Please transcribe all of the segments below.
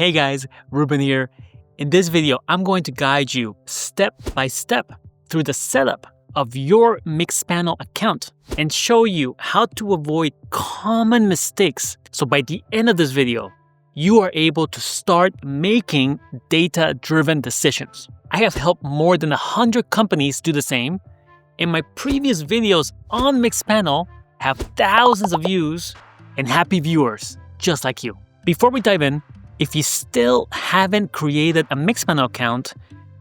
Hey guys, Ruben here. In this video, I'm going to guide you step by step through the setup of your Mixpanel account and show you how to avoid common mistakes. So by the end of this video, you are able to start making data-driven decisions. I have helped more than 100 companies do the same, and my previous videos on Mixpanel have thousands of views and happy viewers just like you. Before we dive in, if you still haven't created a Mixpanel account,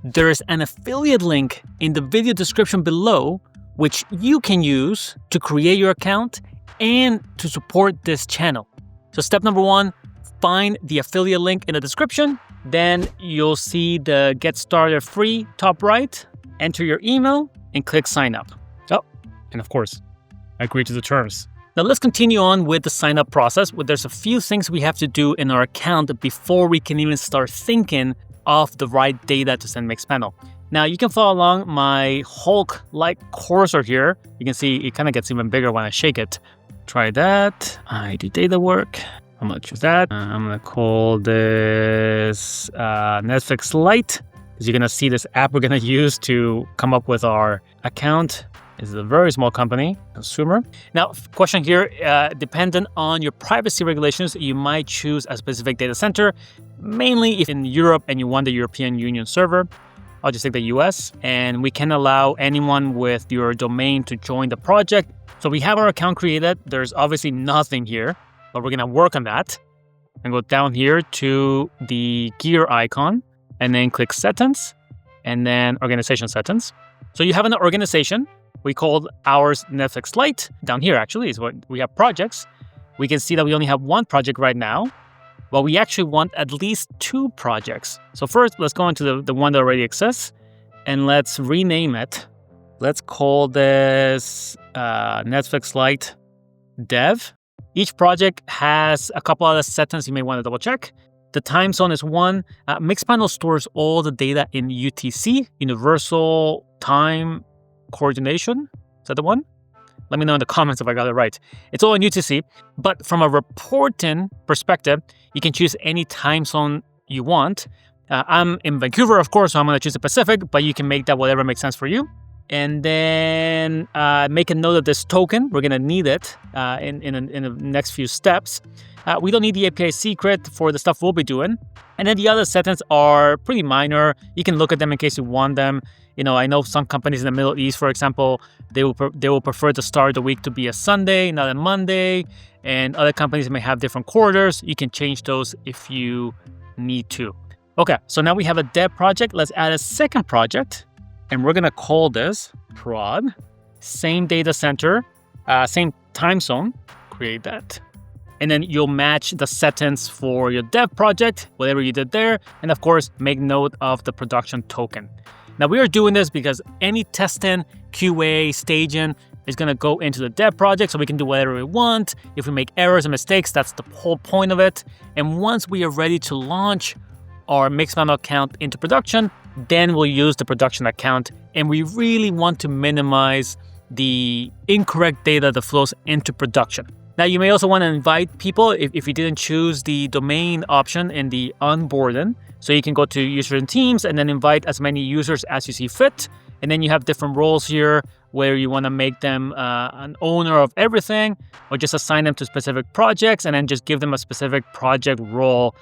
there is an affiliate link in the video description below which you can use to create your account and to support this channel. So step number one, find the affiliate link in the description. Then you'll see the Get Started Free top right, enter your email and click sign up. Oh, and of course, agree to the terms. Now let's continue on with the sign up process. There's a few things we have to do in our account before we can even start thinking of the right data to send Mixpanel. Now you can follow along my Hulk-like cursor here. You can see it kind of gets even bigger when I shake it. Try that. I do data work. I'm gonna choose that. I'm gonna call this Netflix Lite, because you're gonna see this app we're gonna use to come up with our account. This is a very small company, consumer. Now, question here, dependent on your privacy regulations, you might choose a specific data center, mainly if in Europe and you want the European Union server. I'll just take the US, and we can allow anyone with your domain to join the project. So we have our account created. There's obviously nothing here, but we're gonna work on that. And go down here to the gear icon, and then click settings, and then organization settings. So you have an organization. We called ours Netflix Lite. Down here actually is what we have projects. We can see that we only have one project right now, but we actually want at least 2 projects. So first, let's go into the one that already exists, and let's rename it. Let's call this Netflix Lite Dev. Each project has a couple other settings you may want to double check. The time zone is 1. Mixpanel stores all the data in UTC, Universal Time Coordination. Is that the one? Let me know in the comments if I got it right. It's all in UTC, but from a reporting perspective, you can choose any time zone you want. I'm in Vancouver, of course, so I'm going to choose the Pacific, but you can make that whatever makes sense for you. And then make a note of this token. We're going to need it in the next few steps. We don't need the API secret for the stuff we'll be doing. And then the other settings are pretty minor. You can look at them in case you want them. You know, I know some companies in the Middle East, for example, they will prefer to start the week to be a Sunday, not a Monday. And other companies may have different quarters. You can change those if you need to. Okay, so now we have a dev project. Let's add a second project. And we're gonna call this prod. Same data center, same time zone. Create that. And then you'll match the settings for your dev project, whatever you did there. And of course, make note of the production token. Now we are doing this because any testing, QA, staging is gonna go into the dev project so we can do whatever we want. If we make errors and mistakes, that's the whole point of it. And once we are ready to launch our Mixpanel account into production, then we'll use the production account. And we really want to minimize the incorrect data that flows into production. Now, you may also want to invite people if you didn't choose the domain option in the onboarding. So you can go to user and teams and then invite as many users as you see fit. And then you have different roles here where you want to make them an owner of everything, or just assign them to specific projects and then just give them a specific project role.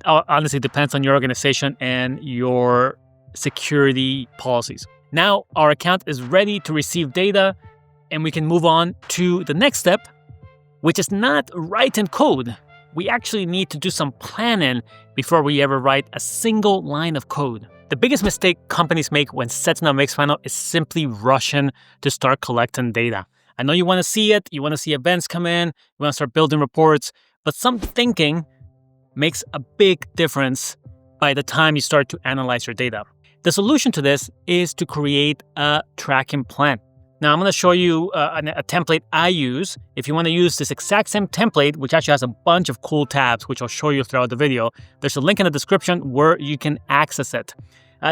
Honestly, depends on your organization and your security policies. Now our account is ready to receive data, and we can move on to the next step, which is not writing code. We actually need to do some planning before we ever write a single line of code. The biggest mistake companies make when setting up Mixpanel is simply rushing to start collecting data. I know you want to see it, you want to see events come in, you want to start building reports, but some thinking makes a big difference by the time you start to analyze your data. The solution to this is to create a tracking plan. Now I'm going to show you a template I use. If you want to use this exact same template, which actually has a bunch of cool tabs, which I'll show you throughout the video, there's a link in the description where you can access it.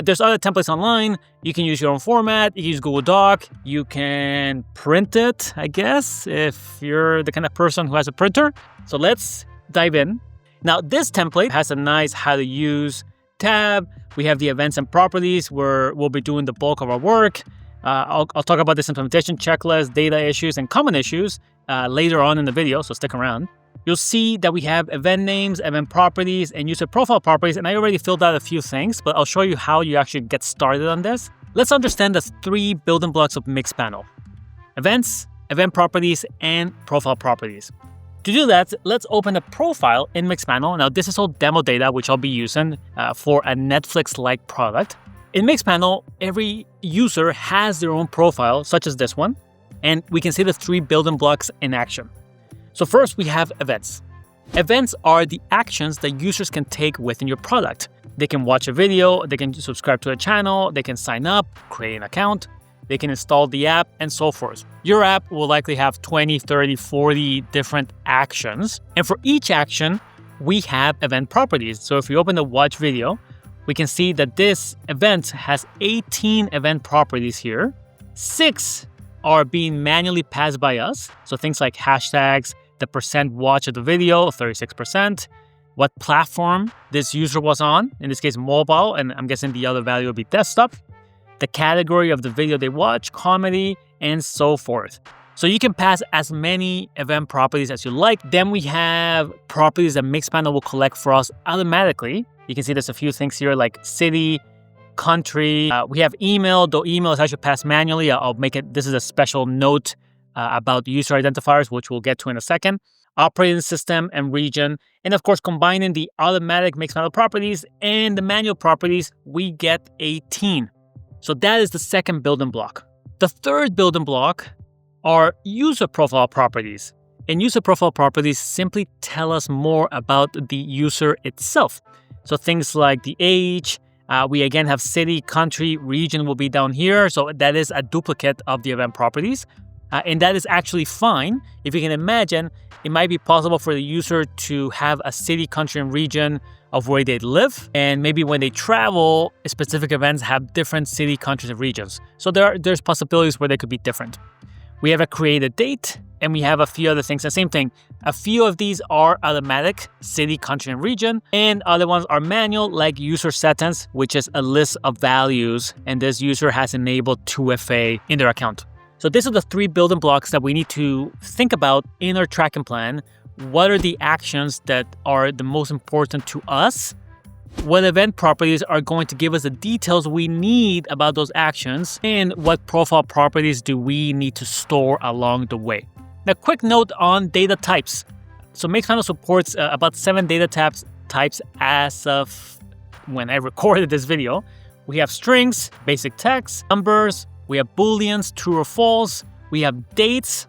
There's other templates online. You can use your own format. You can use Google Doc. You can print it, I guess, if you're the kind of person who has a printer. So let's dive in. Now, this template has a nice how to use tab. We have the events and properties where we'll be doing the bulk of our work. I'll talk about this implementation checklist, data issues, and common issues later on in the video, so stick around. You'll see that we have event names, event properties, and user profile properties, and I already filled out a few things, but I'll show you how you actually get started on this. Let's understand the 3 building blocks of Mixpanel: events, event properties, and profile properties. To do that, let's open a profile in Mixpanel. Now, this is all demo data, which I'll be using for a Netflix-like product. In Mixpanel, every user has their own profile, such as this one, and we can see the 3 building blocks in action. So first, we have events. Events are the actions that users can take within your product. They can watch a video, they can subscribe to a channel, they can sign up, create an account, they can install the app, and so forth. Your app will likely have 20, 30, 40 different actions. And for each action, we have event properties. So if we open the watch video, we can see that this event has 18 event properties here. 6 are being manually passed by us. So things like hashtags, the percent watch of the video, 36%, what platform this user was on, in this case mobile, and I'm guessing the other value would be desktop, the category of the video they watch, comedy, and so forth. So you can pass as many event properties as you like. Then we have properties that Mixpanel will collect for us automatically. You can see there's a few things here like city, country. We have email, though email is actually passed manually. I'll make it, this is a special note about user identifiers, which we'll get to in a second. Operating system and region. And of course, combining the automatic Mixpanel properties and the manual properties, we get 18. So that is the second building block. The third building block are user profile properties. And user profile properties simply tell us more about the user itself. So things like the age, we again have city, country, region will be down here. So that is a duplicate of the event properties. And that is actually fine. If you can imagine, it might be possible for the user to have a city, country, and region of where they live. And maybe when they travel, specific events have different city, countries, and regions. So there's possibilities where they could be different. We have a created date, and we have a few other things. The same thing. A few of these are automatic, city, country, and region. And other ones are manual, like user settings, which is a list of values. And this user has enabled 2FA in their account. So these are the 3 building blocks that we need to think about in our tracking plan. What are the actions that are the most important to us? What event properties are going to give us the details we need about those actions? And what profile properties do we need to store along the way? Now, quick note on data types. So Mixpanel supports about 7 data types as of when I recorded this video. We have strings, basic text, numbers, we have booleans, true or false. We have dates.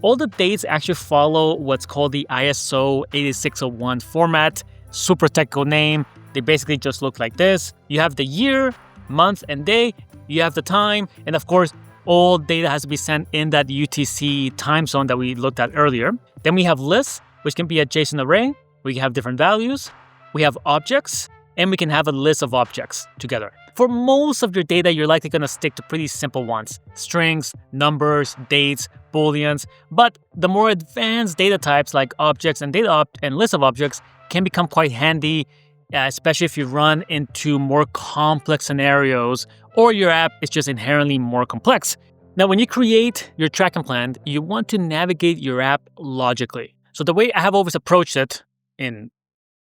All the dates actually follow what's called the ISO 8601 format, super technical name. They basically just look like this. You have the year, month, and day. You have the time. And of course, all data has to be sent in that UTC time zone that we looked at earlier. Then we have lists, which can be a JSON array. We can have different values. We have objects, and we can have a list of objects together. For most of your data, you're likely going to stick to pretty simple ones: strings, numbers, dates, booleans. But the more advanced data types like objects and and list of objects can become quite handy, especially if you run into more complex scenarios or your app is just inherently more complex. Now, when you create your tracking plan, you want to navigate your app logically. So the way I have always approached it in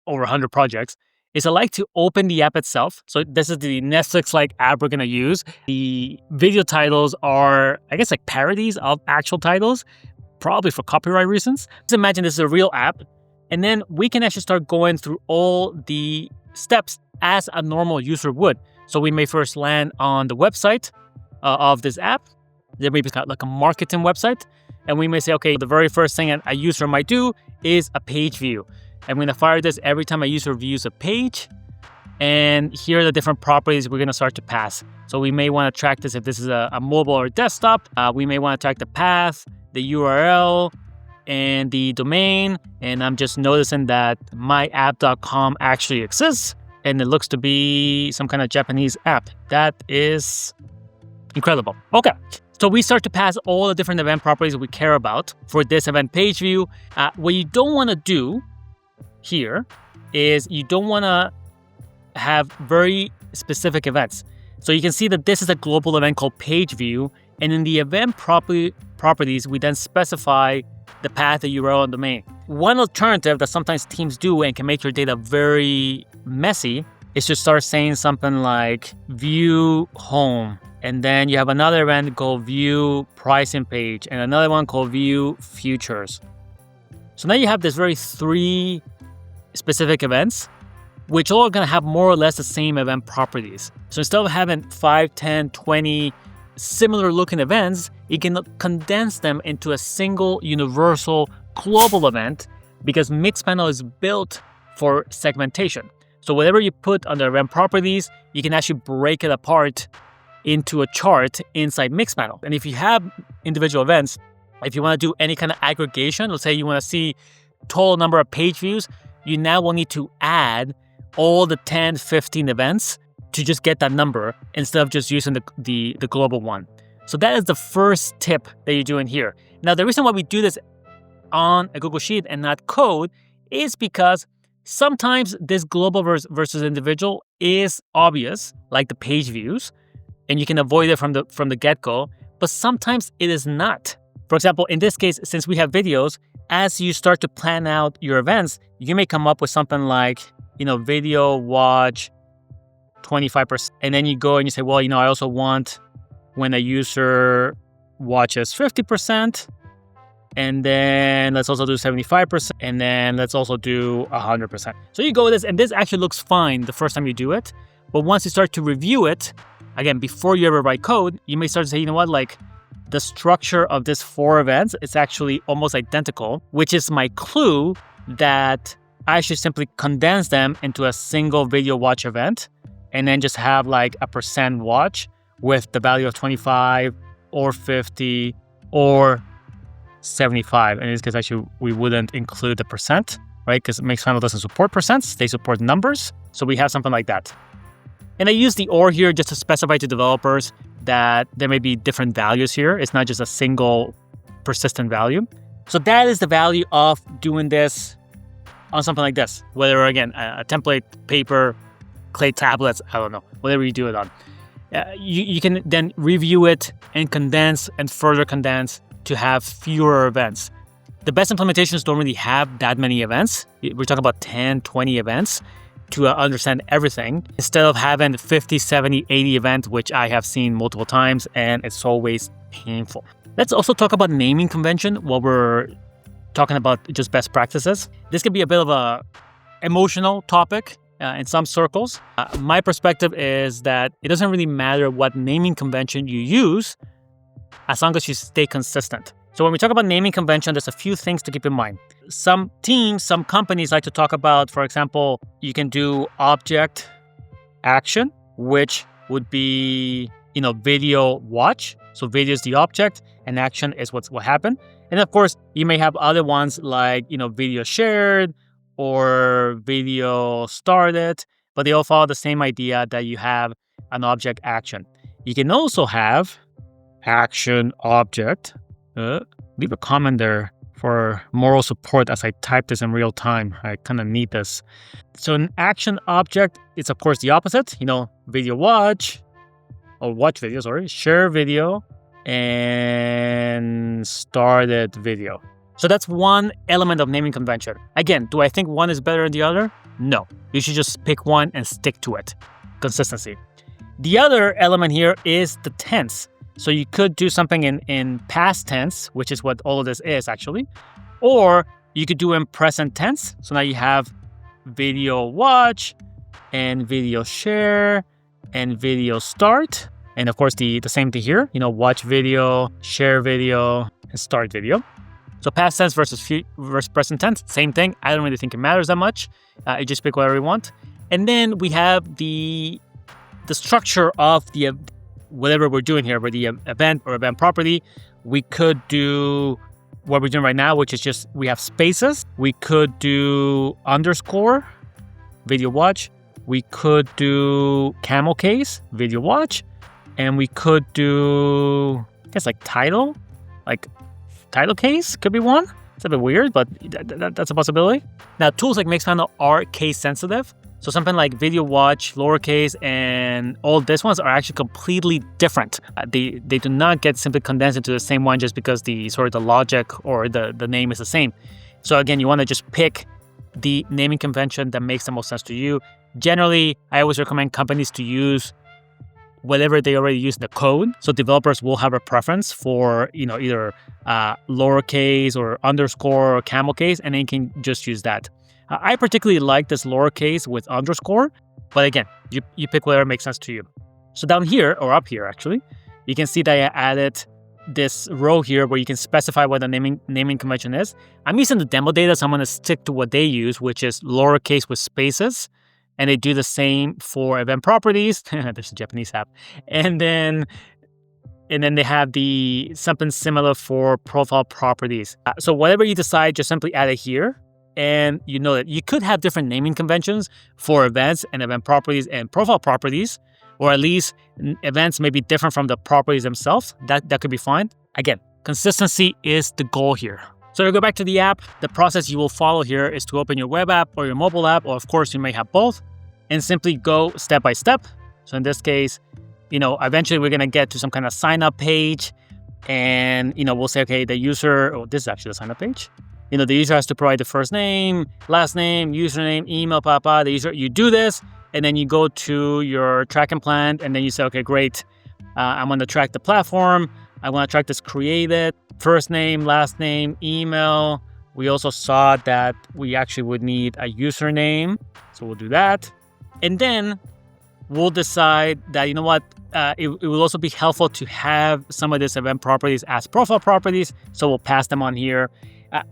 over 100 projects is I like to open the app itself. So this is the Netflix-like app we're going to use. The video titles are, I guess, like parodies of actual titles, probably for copyright reasons. Let's imagine this is a real app. And then we can actually start going through all the steps as a normal user would. So we may first land on the website of this app. Then maybe it's got like a marketing website. And we may say, okay, the very first thing a user might do is a page view. I'm going to fire this every time a user views a page. And here are the different properties we're going to start to pass. So we may want to track this if this is a mobile or desktop. We may want to track the path, the URL, and the domain. And I'm just noticing that myapp.com actually exists. And it looks to be some kind of Japanese app. That is incredible. Okay. So we start to pass all the different event properties we care about for this event page view. What you don't want to do here is you don't want to have very specific events. So you can see that this is a global event called page view. And in the event properties, we then specify the path, the URL, and domain. One alternative that sometimes teams do and can make your data very messy is to start saying something like view home. And then you have another event called view pricing page and another one called view futures. So now you have this very 3 specific events, which all are going to have more or less the same event properties. So instead of having 5, 10, 20 similar looking events, you can condense them into a single universal global event because Mixpanel is built for segmentation. So whatever you put under event properties, you can actually break it apart into a chart inside Mixpanel. And if you have individual events, if you want to do any kind of aggregation, let's say you want to see total number of page views, you now will need to add all the 10, 15 events to just get that number instead of just using the global one. So that is the first tip that you're doing here. Now, the reason why we do this on a Google Sheet and not code is because sometimes this global versus individual is obvious, like the page views, and you can avoid it from the get-go, but sometimes it is not. For example, in this case, since we have videos, as you start to plan out your events, you may come up with something like, video watch 25%. And then you go and you say, well, I also want when a user watches 50%, and then let's also do 75%, and then let's also do 100%. So you go with this, and this actually looks fine the first time you do it. But once you start to review it, again, before you ever write code, you may start to say, like the structure of this 4 events is actually almost identical, which is my clue that I should simply condense them into a single video watch event and then just have like a % watch with the value of 25 or 50 or 75. In this case, actually, we wouldn't include the %, right? Because Mixpanel doesn't support %, they support numbers. So we have something like that. And I use the or here just to specify to developers that there may be different values here. It's not just a single persistent value. So that is the value of doing this on something like this. Whether, again, a template, paper, clay tablets, I don't know, whatever you do it on. You can then review it and condense and further condense to have fewer events. The best implementations don't really have that many events. We're talking about 10, 20 events to understand everything instead of having 50, 70, 80 events, which I have seen multiple times, and it's always painful. Let's also talk about naming convention while we're talking about just best practices. This could be a bit of a emotional topic in some circles. My perspective is that it doesn't really matter what naming convention you use as long as you stay consistent. So when we talk about naming convention, there's a few things to keep in mind. Some teams, some companies like to talk about, for example, you can do object action, which would be, video watch. So video is the object and action is what happened. And of course, you may have other ones like, video shared or video started, but they all follow the same idea that you have an object action. You can also have action object. Leave a comment there for moral support as I type this in real time. I kind of need this. So an action object, it's of course the opposite, video watch, or watch video, share video, and started video. So that's one element of naming convention. Again, do I think one is better than the other? No. You should just pick one and stick to it. Consistency. The other element here is the tense. So you could do something in past tense, which is what all of this is actually, or you could do in present tense. So now you have video watch and video share and video start. And of course, the same thing here, watch video, share video, and start video. So past tense versus present tense, same thing. I don't really think it matters that much. You just pick whatever you want. And then we have the structure of the whatever we're doing here, with the event or event property. We could do what we're doing right now, which is just we have spaces. We could do underscore, video watch. We could do camel case, video watch. And we could do, I guess, like title case could be one. It's a bit weird, but that's a possibility. Now, tools like Mixpanel are case sensitive. So something like video watch, lowercase, and all these ones are actually completely different. They do not get simply condensed into the same one just because the logic or the name is the same. So again, you want to just pick the naming convention that makes the most sense to you. Generally, I always recommend companies to use whatever they already use in the code. So developers will have a preference for, either lowercase or underscore or camel case, and then you can just use that. I particularly like this lowercase with underscore, but again, you pick whatever makes sense to you. So down here, or up here actually, you can see that I added this row here where you can specify what the naming convention is. I'm using the demo data, so I'm going to stick to what they use, which is lowercase with spaces. And they do the same for event properties. There's a Japanese app. And then they have something similar for profile properties. So whatever you decide, just simply add it here. And you know that you could have different naming conventions for events and event properties and profile properties, or at least events may be different from the properties themselves. That could be fine. Again, consistency is the goal here. So to go back to the app, the process you will follow here is to open your web app or your mobile app, or of course you may have both, and simply go step by step. So in this case, eventually we're gonna get to some kind of sign up page, and we'll say, okay, the user, this is actually the sign up page. The user has to provide the first name, last name, username, email, the user, you do this, and then you go to your tracking plan, and then you say, okay, great, I'm gonna track the platform, I wanna track this created, first name, last name, email. We also saw that we actually would need a username. So we'll do that. And then we'll decide that, it will also be helpful to have some of these event properties as profile properties. So we'll pass them on here.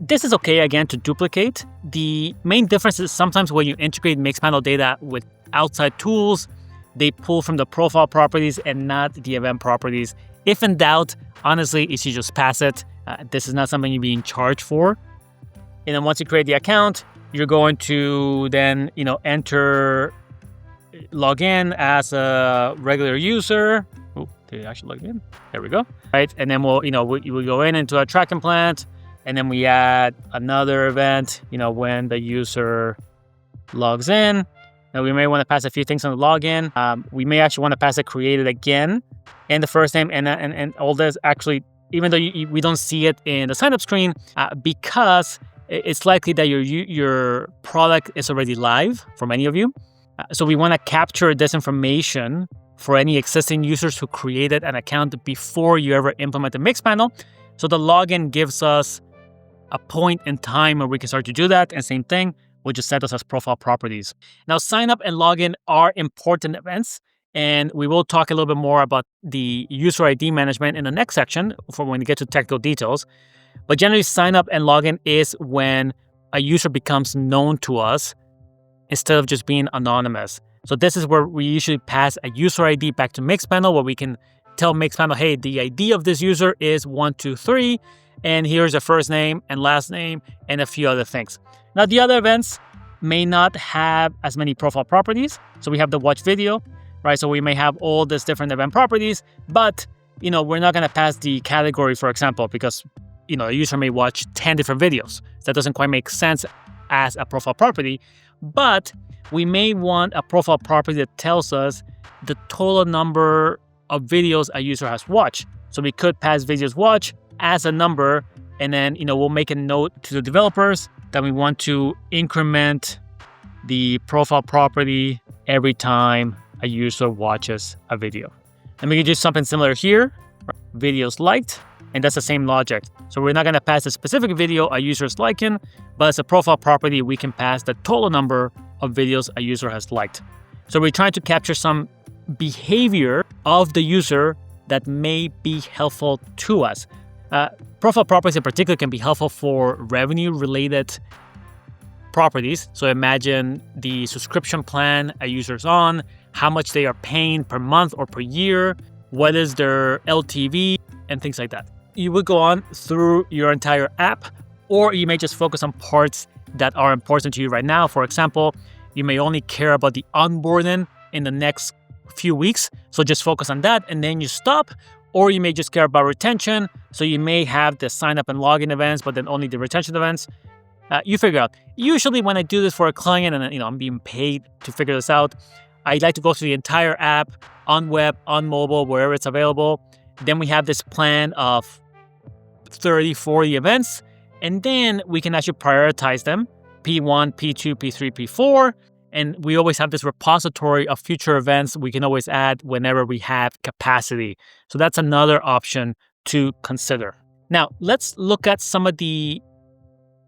This is okay, again, to duplicate. The main difference is sometimes when you integrate Mixpanel data with outside tools, they pull from the profile properties and not the event properties. If in doubt, honestly, you should just pass it. This is not something you're being charged for. And then once you create the account, you're going to then, log in as a regular user. Oh, did I actually log in? There we go. Right, and then we'll go into a tracking plan, and then we add another event, when the user logs in. Now we may want to pass a few things on the login. We may actually want to pass it created again, and the first name, and all this actually, even though we don't see it in the sign up screen, because it's likely that your product is already live for many of you. So we want to capture this information for any existing users who created an account before you ever implement the Mixpanel. So the login gives us a point in time where we can start to do that. And same thing, we'll just set those as profile properties. Now, sign up and login are important events. And we will talk a little bit more about the user ID management in the next section for when we get to technical details. But generally, sign up and login is when a user becomes known to us instead of just being anonymous. So this is where we usually pass a user ID back to Mixpanel, where we can tell Mixpanel, hey, the ID of this user is 123, and here's the first name and last name and a few other things. Now, the other events may not have as many profile properties. So we have the watch video, right? So we may have all these different event properties, but we're not going to pass the category, for example, because a user may watch 10 different videos. That doesn't quite make sense as a profile property, but we may want a profile property that tells us the total number of videos a user has watched. So we could pass videos watched as a number, and then we'll make a note to the developers that we want to increment the profile property every time a user watches a video. And we can do something similar here, videos liked, and that's the same logic. So we're not going to pass a specific video a user is liking, but as a profile property, we can pass the total number of videos a user has liked. So we're trying to capture some behavior of the user that may be helpful to us. Profile properties in particular can be helpful for revenue-related properties. So imagine the subscription plan a user's on, how much they are paying per month or per year, what is their LTV, and things like that. You would go on through your entire app, or you may just focus on parts that are important to you right now. For example, you may only care about the onboarding in the next few weeks, so just focus on that and then you stop. Or you may just care about retention. So you may have the sign up and login events, but then only the retention events. You figure out. Usually when I do this for a client and I'm being paid to figure this out, I like to go through the entire app on web, on mobile, wherever it's available. Then we have this plan of 30, 40 events. And then we can actually prioritize them. P1, P2, P3, P4. And we always have this repository of future events we can always add whenever we have capacity. So that's another option to consider. Now, let's look at some of the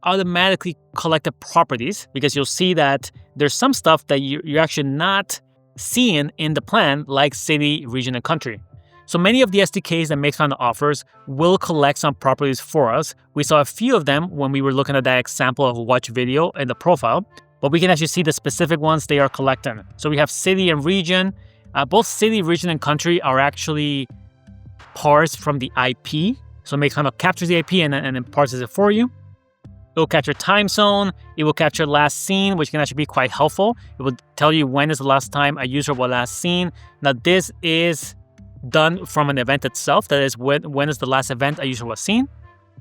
automatically collected properties, because you'll see that there's some stuff that you're actually not seeing in the plan, like city, region, and country. So many of the SDKs that Mixpanel offers will collect some properties for us. We saw a few of them when we were looking at that example of watch video in the profile, but we can actually see the specific ones they are collecting. So we have city and region. Both city, region, and country are actually parsed from the IP. So Mixpanel captures the IP and then parses it for you. It will capture time zone. It will capture last seen, which can actually be quite helpful. It will tell you when is the last time a user was last seen. Now, this is done from an event itself. That is, when is the last event a user was seen.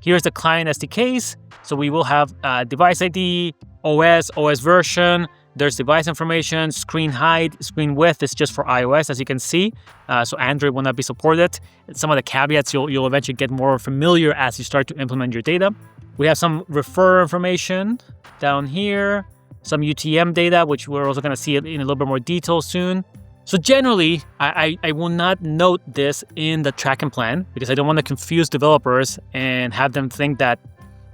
Here's the client SDKs. So we will have device ID, OS version. There's device information, screen height, screen width is just for iOS, as you can see. So Android will not be supported. Some of the caveats you'll eventually get more familiar as you start to implement your data. We have some referrer information down here, some UTM data, which we're also going to see in a little bit more detail soon. So generally, I will not note this in the tracking plan because I don't want to confuse developers and have them think that,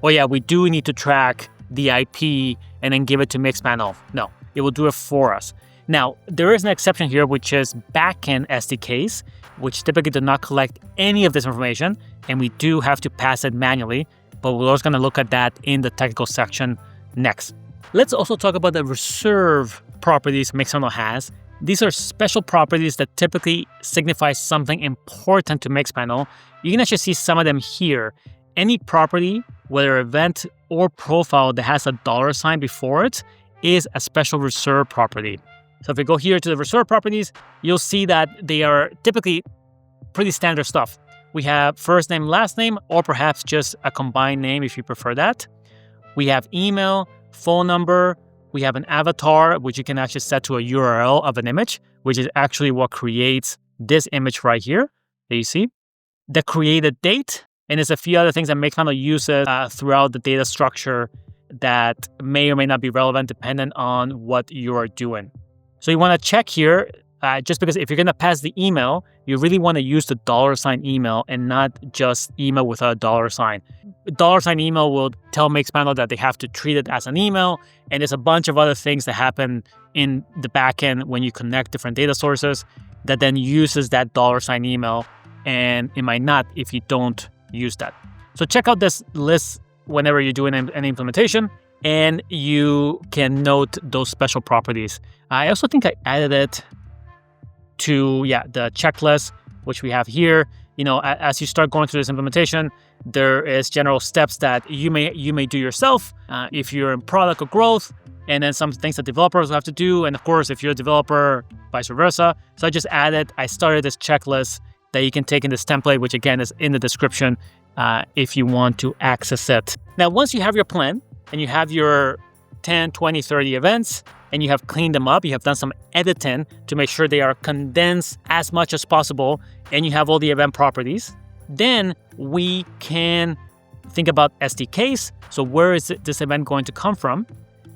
oh yeah, we do need to track the IP and then give it to Mixpanel. No, it will do it for us. Now, there is an exception here, which is backend SDKs, which typically do not collect any of this information, and we do have to pass it manually. But we're also going to look at that in the technical section next. Let's also talk about the reserve properties Mixpanel has. These are special properties that typically signify something important to Mixpanel. You can actually see some of them here. Any property, whether event or profile that has a $sign before it, is a special reserve property. So if we go here to the reserve properties, you'll see that they are typically pretty standard stuff. We have first name, last name, or perhaps just a combined name if you prefer that. We have email, phone number. We have an avatar, which you can actually set to a URL of an image, which is actually what creates this image right here that you see. The created date, and there's a few other things that Mixpanel uses throughout the data structure that may or may not be relevant depending on what you are doing. So you want to check here. Just because if you're going to pass the email, you really want to use the $sign email and not just email without a $sign. $sign email will tell Mixpanel that they have to treat it as an email, and there's a bunch of other things that happen in the backend when you connect different data sources that then uses that $sign email, and it might not if you don't use that. So check out this list whenever you're doing an implementation, and you can note those special properties. I also think I added it to the checklist, which we have here. As you start going through this implementation, there is general steps that you may do yourself if you're in product or growth, and then some things that developers will have to do, and of course if you're a developer, vice versa. So I started this checklist that you can take in this template, which again is in the description if you want to access it. Now, once you have your plan and you have your 10, 20, 30 events, and you have cleaned them up, you have done some editing to make sure they are condensed as much as possible, and you have all the event properties, then we can think about SDKs. So where is this event going to come from?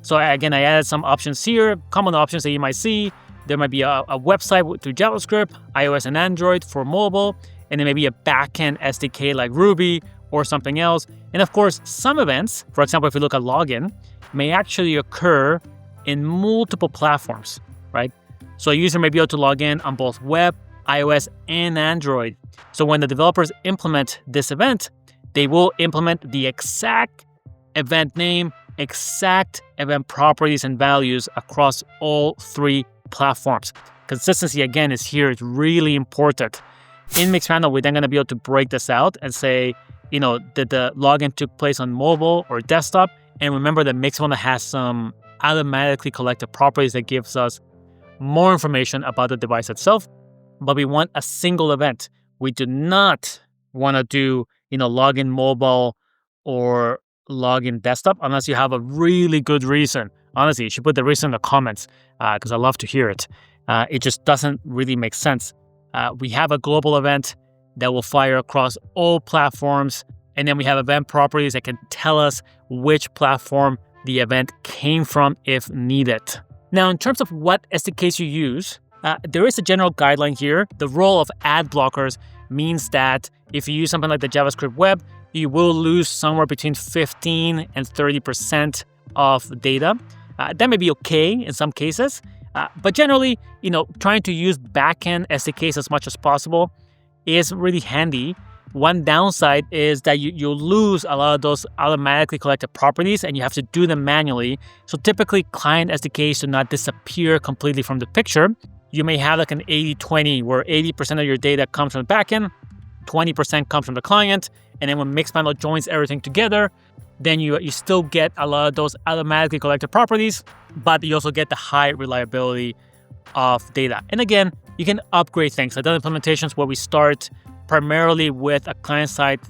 So again, I added some options here, common options that you might see. There might be a website through JavaScript, iOS and Android for mobile, and then maybe a backend SDK like Ruby or something else. And of course, some events, for example, if you look at login, may actually occur in multiple platforms, right? So a user may be able to log in on both web, iOS, and Android. So when the developers implement this event, they will implement the exact event name, exact event properties and values across all three platforms. Consistency, again, is really important. In Mixpanel, we're then going to be able to break this out and say, did the login took place on mobile or desktop? And remember that Mixpanel has some automatically collected properties that gives us more information about the device itself, but we want a single event. We do not want to do, login mobile or login desktop unless you have a really good reason. Honestly, you should put the reason in the comments because I love to hear it. It just doesn't really make sense. We have a global event that will fire across all platforms. And then we have event properties that can tell us which platform the event came from if needed. Now, in terms of what SDKs you use, there is a general guideline here. The role of ad blockers means that if you use something like the JavaScript web, you will lose somewhere between 15 and 30% of data. That may be okay in some cases, but generally, trying to use backend SDKs as much as possible is really handy. One downside is that you'll lose a lot of those automatically collected properties and you have to do them manually. So typically client SDKs do not disappear completely from the picture. You may have like an 80-20 where 80% of your data comes from the backend, 20% comes from the client. And then when Mixpanel joins everything together, then you still get a lot of those automatically collected properties, but you also get the high reliability of data. And again, you can upgrade things. I've done implementations where we start primarily with a client-side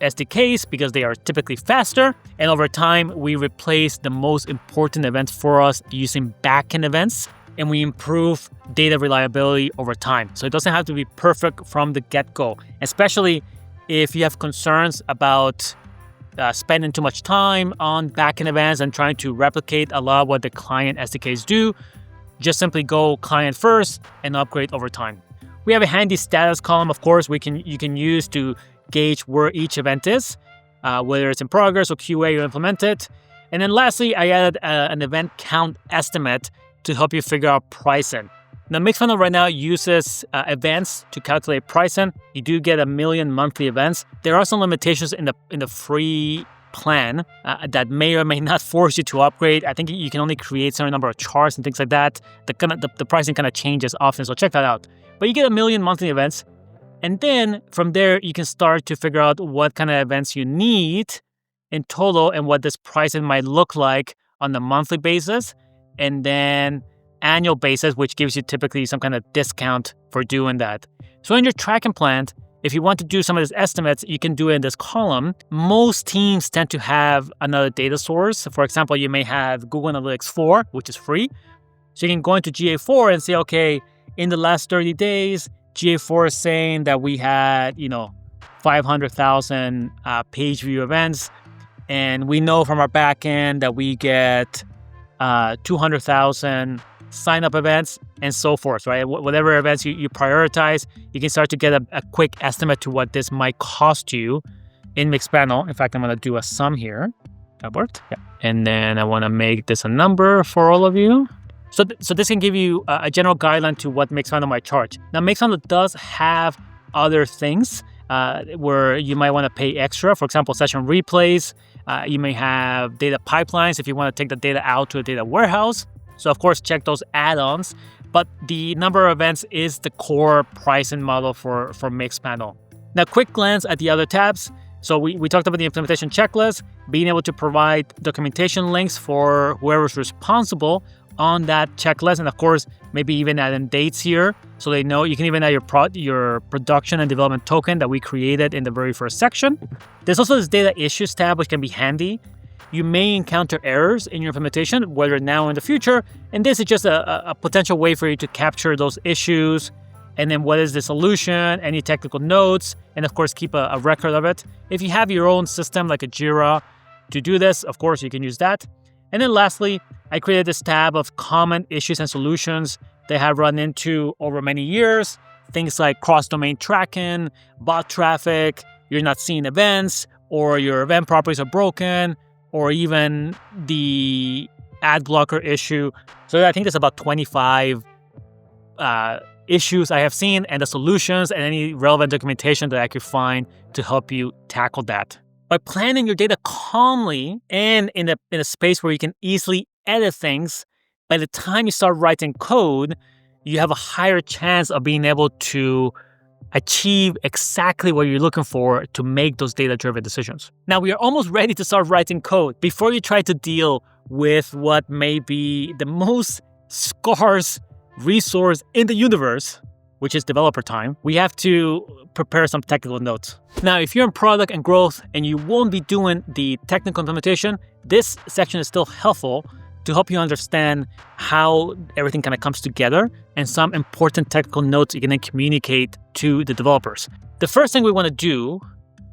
SDKs because they are typically faster. And over time, we replace the most important events for us using backend events, and we improve data reliability over time. So it doesn't have to be perfect from the get-go, especially if you have concerns about spending too much time on backend events and trying to replicate a lot of what the client SDKs do. Just simply go client first and upgrade over time. We have a handy status column, of course, you can use to gauge where each event is, whether it's in progress or QA or implemented. And then lastly, I added an event count estimate to help you figure out pricing. Now, Mixpanel right now uses events to calculate pricing. You do get 1 million monthly events. There are some limitations in the free plan that may or may not force you to upgrade. I think you can only create a certain number of charts and things like that. The pricing kind of changes often, so check that out. But you get 1 million monthly events. And then from there, you can start to figure out what kind of events you need in total and what this pricing might look like on the monthly basis. And then annual basis, which gives you typically some kind of discount for doing that. So in your tracking plan, if you want to do some of these estimates, you can do it in this column. Most teams tend to have another data source. For example, you may have Google Analytics 4, which is free. So you can go into GA4 and say, okay, in the last 30 days, GA4 is saying that we had, 500,000 page view events. And we know from our backend that we get 200,000 sign-up events and so forth, right? Whatever events you prioritize, you can start to get a quick estimate to what this might cost you in Mixpanel. In fact, I'm going to do a sum here. That worked? Yeah. And then I want to make this a number for all of you. So this can give you a general guideline to what Mixpanel might charge. Now, Mixpanel does have other things where you might want to pay extra. For example, session replays. You may have data pipelines if you want to take the data out to a data warehouse. So of course, check those add-ons. But the number of events is the core pricing model for Mixpanel. Now, quick glance at the other tabs. So we talked about the implementation checklist, being able to provide documentation links for whoever's responsible on that checklist. And of course, maybe even add in dates here so they know. You can even add your production and development token that we created in the very first section. There's also this data issues tab, which can be handy. You may encounter errors in your implementation, whether now or in the future. And this is just a potential way for you to capture those issues. And then what is the solution, any technical notes, and of course, keep a record of it. If you have your own system like a Jira to do this, of course, you can use that. And then lastly, I created this tab of common issues and solutions they have run into over many years. Things like cross-domain tracking, bot traffic, you're not seeing events, or your event properties are broken, or even the ad blocker issue. So I think there's about 25 issues I have seen, and the solutions and any relevant documentation that I could find to help you tackle that. By planning your data calmly and in a space where you can easily edit things, by the time you start writing code, you have a higher chance of being able to achieve exactly what you're looking for to make those data-driven decisions. Now, we are almost ready to start writing code. Before you try to deal with what may be the most scarce resource in the universe, which is developer time, we have to prepare some technical notes. Now, if you're in product and growth and you won't be doing the technical implementation, this section is still helpful to help you understand how everything kind of comes together and some important technical notes you can then communicate to the developers. The first thing we want to do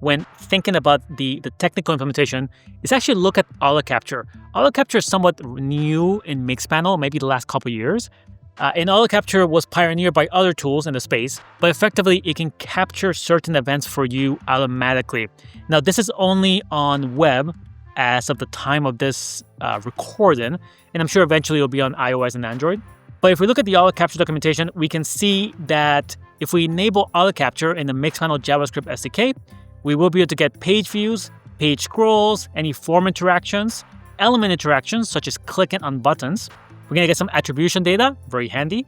when thinking about the technical implementation is actually look at auto capture. Auto capture is somewhat new in Mixpanel, maybe the last couple of years. And auto capture was pioneered by other tools in the space, but effectively it can capture certain events for you automatically. Now, this is only on web as of the time of this recording, and I'm sure eventually it'll be on iOS and Android. But if we look at the auto capture documentation, we can see that if we enable auto capture in the Mixpanel JavaScript SDK, we will be able to get page views, page scrolls, any form interactions, element interactions such as clicking on buttons. We're gonna get some attribution data, very handy.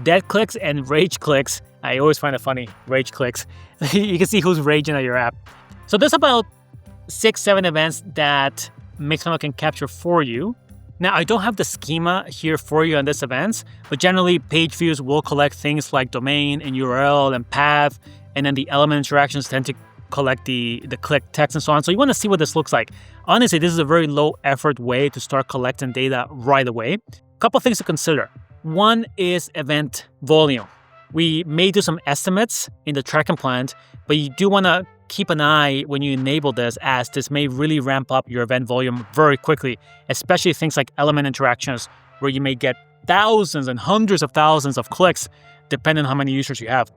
Dead clicks and rage clicks. I always find it funny, rage clicks. You can see who's raging at your app. So there's about 6-7 events that Mixpanel can capture for you. Now, I don't have the schema here for you on this events, but generally page views will collect things like domain and URL and path, and then the element interactions tend to collect the click text and so on. So you want to see what this looks like. Honestly, this is a very low effort way to start collecting data right away. A couple things to consider. One is event volume. We may do some estimates in the tracking plant, but you do want to keep an eye when you enable this, as this may really ramp up your event volume very quickly, especially things like element interactions where you may get thousands and hundreds of thousands of clicks depending on how many users you have.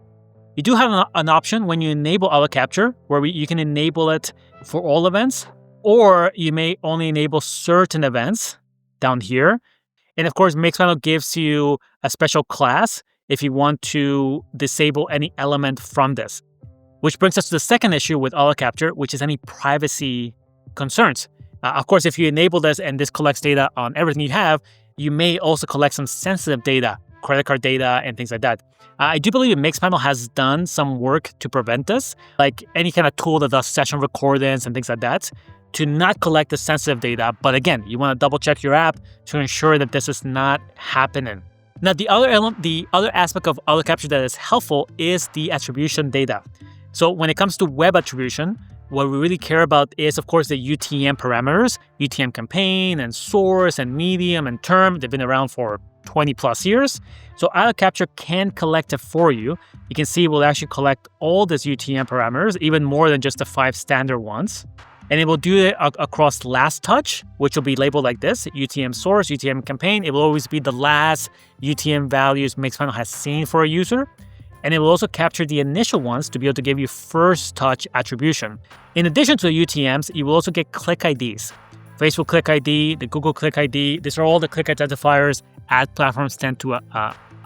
You do have an option when you enable auto capture where you can enable it for all events, or you may only enable certain events down here. And of course, Mixpanel gives you a special class if you want to disable any element from this. Which brings us to the second issue with auto capture, which is any privacy concerns. Of course, if you enable this and this collects data on everything you have, you may also collect some sensitive data, credit card data, and things like that. I do believe Mixpanel has done some work to prevent this, like any kind of tool that does session recordings and things like that, to not collect the sensitive data. But again, you want to double check your app to ensure that this is not happening. Now, the other aspect of auto capture that is helpful is the attribution data. So when it comes to web attribution, what we really care about is, of course, the UTM parameters, UTM campaign and source and medium and term. They've been around for 20 plus years. So auto capture can collect it for you. You can see it will actually collect all these UTM parameters, even more than just the 5 standard ones. And it will do it across last touch, which will be labeled like this: UTM source, UTM campaign. It will always be the last UTM values Mixpanel has seen for a user. And it will also capture the initial ones to be able to give you first touch attribution. In addition to the UTMs, you will also get click IDs. Facebook Click ID, the Google Click ID, these are all the click identifiers ad platforms tend to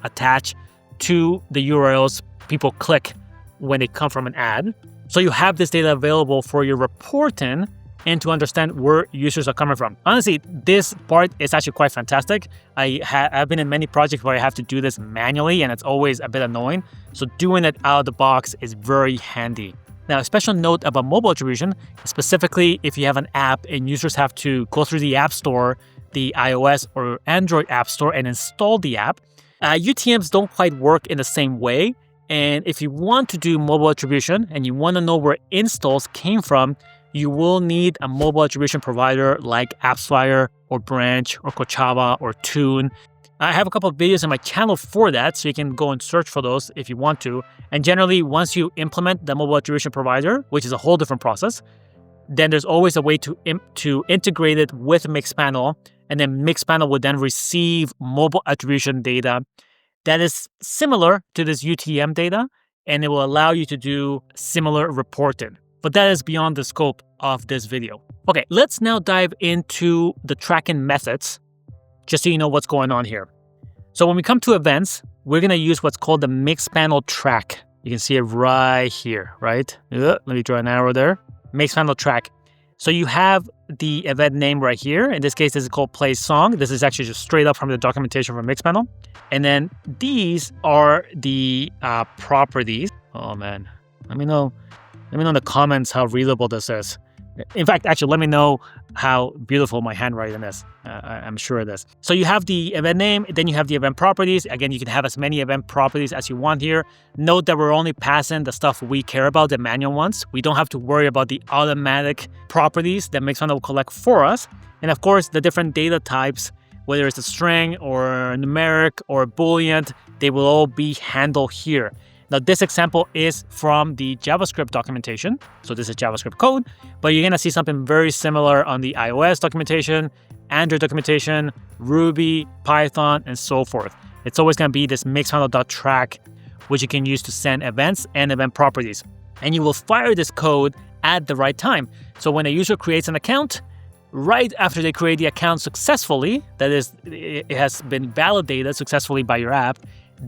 attach to the URLs people click when they come from an ad. So you have this data available for your reporting and to understand where users are coming from. Honestly, this part is actually quite fantastic. I've been in many projects where I have to do this manually, and it's always a bit annoying. So doing it out of the box is very handy. Now, a special note about mobile attribution, specifically if you have an app and users have to go through the App Store, the iOS or Android App Store, and install the app, UTMs don't quite work in the same way. And if you want to do mobile attribution and you want to know where installs came from, you will need a mobile attribution provider like AppsFlyer or Branch or Kochava or Tune. I have a couple of videos on my channel for that, so you can go and search for those if you want to. And generally, once you implement the mobile attribution provider, which is a whole different process, then there's always a way to integrate it with Mixpanel, and then Mixpanel will then receive mobile attribution data that is similar to this UTM data, and it will allow you to do similar reporting. But that is beyond the scope of this video. Okay, let's now dive into the tracking methods, just so you know what's going on here. So when we come to events, we're gonna use what's called the Mixpanel track. You can see it right here, right? Let me draw an arrow there. Mixpanel track. So you have the event name right here. In this case, this is called play song. This is actually just straight up from the documentation from Mixpanel. And then these are the properties. Oh man, let me know in the comments how readable this is. In fact, actually, let me know how beautiful my handwriting is. I'm sure it is. So you have the event name, then you have the event properties. Again, you can have as many event properties as you want here. Note that we're only passing the stuff we care about, the manual ones. We don't have to worry about the automatic properties that Mixpanel will collect for us. And of course, the different data types, whether it's a string or a numeric or a Boolean, they will all be handled here. Now, this example is from the JavaScript documentation. So this is JavaScript code, but you're going to see something very similar on the iOS documentation, Android documentation, Ruby, Python, and so forth. It's always going to be this mixpanel.track, which you can use to send events and event properties. And you will fire this code at the right time. So when a user creates an account, right after they create the account successfully, that is, it has been validated successfully by your app,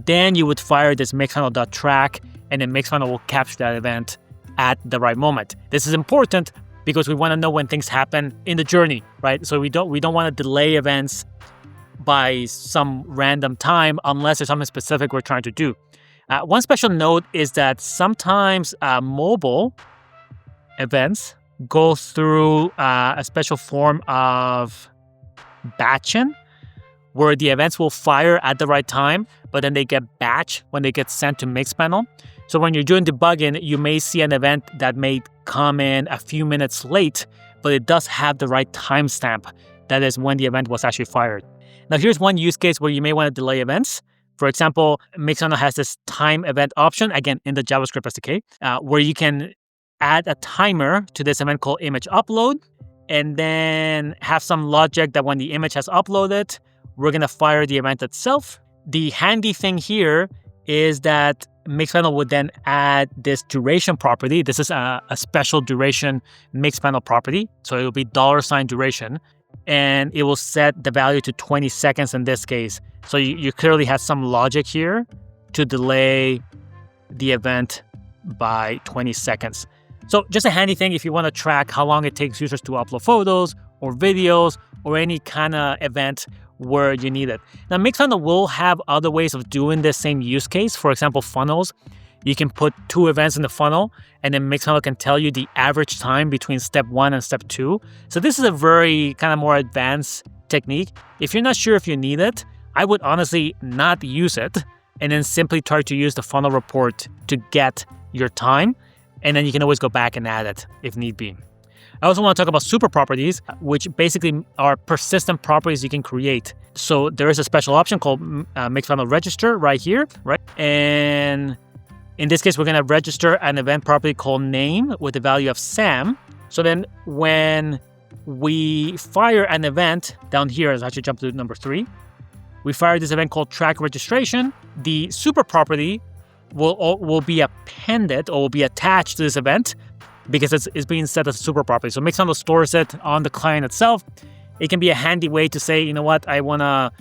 then you would fire this mixpanel.track, and then Mixpanel will capture that event at the right moment. This is important because we want to know when things happen in the journey, right? So we don't want to delay events by some random time unless there's something specific we're trying to do. One special note is that sometimes mobile events go through a special form of batching, where the events will fire at the right time, but then they get batched when they get sent to Mixpanel. So when you're doing debugging, you may see an event that may come in a few minutes late, but it does have the right timestamp. That is when the event was actually fired. Now, here's one use case where you may want to delay events. For example, Mixpanel has this time event option, again, in the JavaScript SDK, where you can add a timer to this event called image upload, and then have some logic that when the image has uploaded, we're going to fire the event itself. The handy thing here is that Mixpanel would then add this duration property. This is a special duration Mixpanel property. So it will be $duration, and it will set the value to 20 seconds in this case. So you clearly have some logic here to delay the event by 20 seconds. So just a handy thing if you want to track how long it takes users to upload photos or videos or any kind of event where you need it. Now, Mixpanel will have other ways of doing this same use case. For example, funnels. You can put 2 events in the funnel, and then Mixpanel can tell you the average time between step 1 and step 2. So this is a very kind of more advanced technique. If you're not sure if you need it, I would honestly not use it, and then simply try to use the funnel report to get your time, and then you can always go back and add it if need be. I also want to talk about super properties, which basically are persistent properties you can create. So there is a special option called Mixpanel register right here, right? And in this case, we're going to register an event property called name with the value of Sam. So then when we fire an event down here, let's actually jump to number 3. We fire this event called track registration. The super property will be appended or will be attached to this event, because it's being set as a super property. So Mixpanel stores it on the client itself. It can be a handy way to say, you know what, I want to,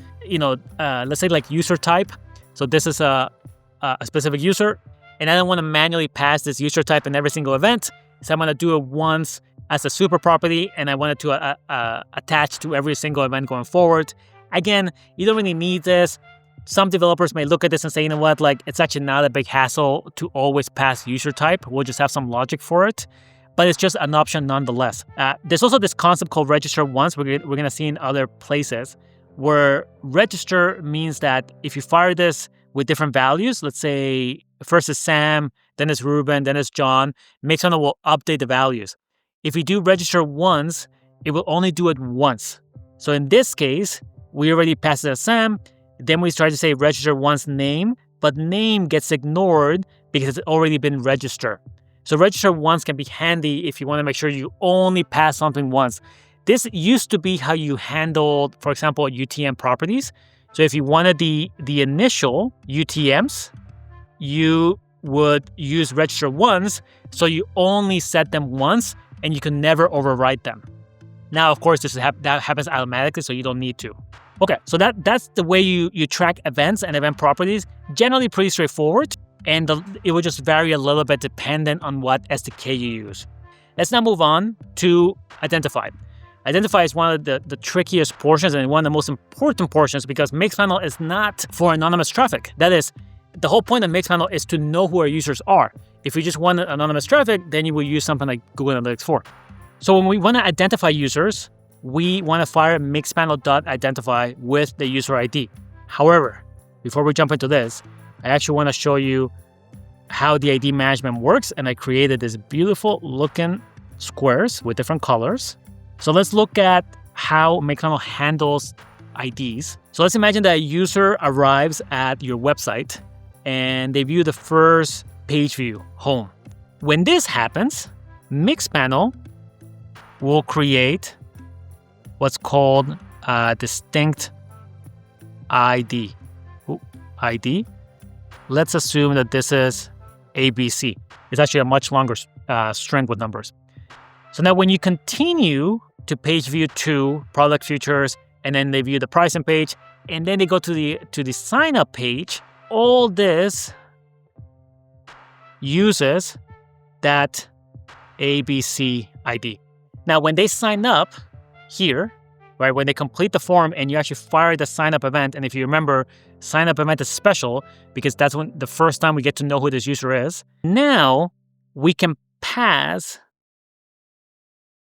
let's say like user type. So this is a specific user, and I don't want to manually pass this user type in every single event. So I'm going to do it once as a super property, and I want it to attach to every single event going forward. Again, you don't really need this. Some developers may look at this and say, you know what, like it's actually not a big hassle to always pass user type. We'll just have some logic for it. But it's just an option nonetheless. There's also this concept called register once we're going to see in other places, where register means that if you fire this with different values, let's say first is Sam, then it's Ruben, then it's John, Mixpanel will update the values. If we do register once, it will only do it once. So in this case, we already passed it as Sam. Then we try to say register once name, but name gets ignored because it's already been registered. So register once can be handy if you want to make sure you only pass something once. This used to be how you handled, for example, UTM properties. So if you wanted the initial UTMs, you would use register once, so you only set them once and you can never overwrite them. Now, of course, that happens automatically, so you don't need to. Okay, so that's the way you track events and event properties. Generally pretty straightforward, and it will just vary a little bit dependent on what SDK you use. Let's now move on to identify. Identify is one of the trickiest portions and one of the most important portions, because Mixpanel is not for anonymous traffic. That is, the whole point of Mixpanel is to know who our users are. If you just want anonymous traffic, then you will use something like Google Analytics 4. So when we want to identify users, we want to fire mixpanel.identify with the user ID. However, before we jump into this, I actually want to show you how the ID management works, and I created this beautiful looking squares with different colors. So let's look at how Mixpanel handles IDs. So let's imagine that a user arrives at your website and they view the first page view, home. When this happens, Mixpanel will create what's called a distinct ID. ID. Let's assume that this is ABC. It's actually a much longer string with numbers. So now when you continue to page view 2, product features, and then they view the pricing page, and then they go to the sign up page, all this uses that ABC ID. Now, when they sign up here, right, when they complete the form and you actually fire the sign up event, and if you remember, sign up event is special because that's when the first time we get to know who this user is. Now we can pass